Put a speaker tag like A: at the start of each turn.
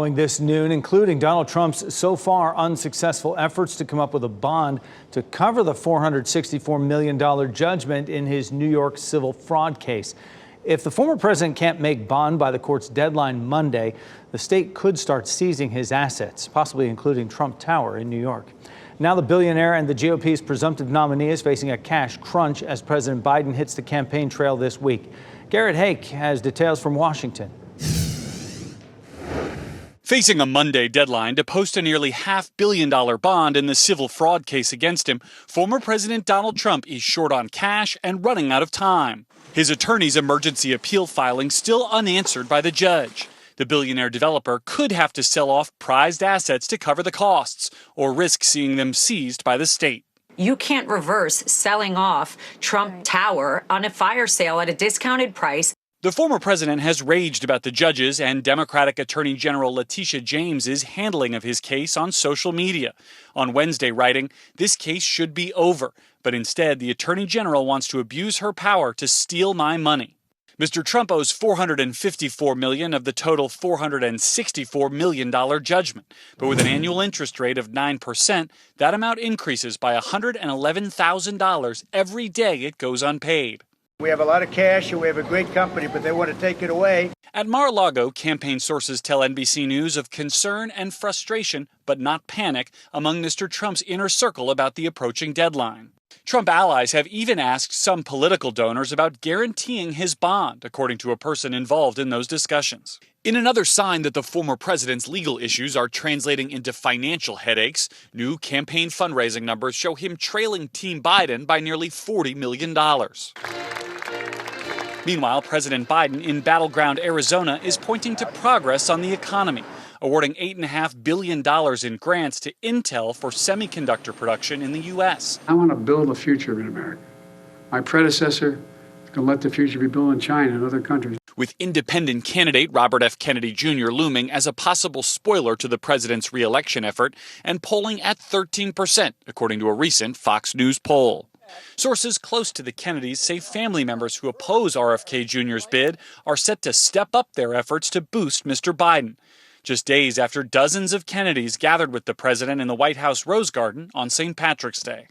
A: following this noon, including Donald Trump's so far unsuccessful efforts to come up with a bond to cover the $464 million judgment in his New York civil fraud case. If the former president can't make bond by the court's deadline Monday, the state could start seizing his assets, possibly including Trump Tower in New York. Now the billionaire and the GOP's presumptive nominee is facing a cash crunch as President Biden hits the campaign trail this week. Garrett Hake has details from Washington.
B: Facing a Monday deadline to post a nearly $500 million bond in the civil fraud case against him, former President Donald Trump is short on cash and running out of time. His attorney's emergency appeal filing still unanswered by the judge. The billionaire developer could have to sell off prized assets to cover the costs or risk seeing them seized by the state.
C: You can't reverse selling off Trump Tower on a fire sale at a discounted price.
B: The former president has raged about the judges and Democratic Attorney General Letitia James's handling of his case on social media. On Wednesday, writing, "This case should be over, but instead the Attorney General wants to abuse her power to steal my money." Mr. Trump owes $454 million of the total $464 million judgment. But with an annual interest rate of 9%, that amount increases by $111,000 every day it goes unpaid.
D: We have a lot of cash and we have a great company, but they want to take it away.
B: At Mar-a-Lago, campaign sources tell NBC News of concern and frustration, but not panic, among Mr. Trump's inner circle about the approaching deadline. Trump allies have even asked some political donors about guaranteeing his bond, according to a person involved in those discussions. In another sign that the former president's legal issues are translating into financial headaches, new campaign fundraising numbers show him trailing Team Biden by nearly $40 million. Meanwhile, President Biden in battleground Arizona is pointing to progress on the economy, awarding $8.5 billion in grants to Intel for semiconductor production in the U.S.
E: I want to build a future in America. My predecessor is going to let the future be built in China and other countries.
B: With independent candidate Robert F. Kennedy Jr. looming as a possible spoiler to the president's re-election effort and polling at 13%, according to a recent Fox News poll. Sources close to the Kennedys say family members who oppose RFK Jr.'s bid are set to step up their efforts to boost Mr. Biden, just days after dozens of Kennedys gathered with the president in the White House Rose Garden on St. Patrick's Day.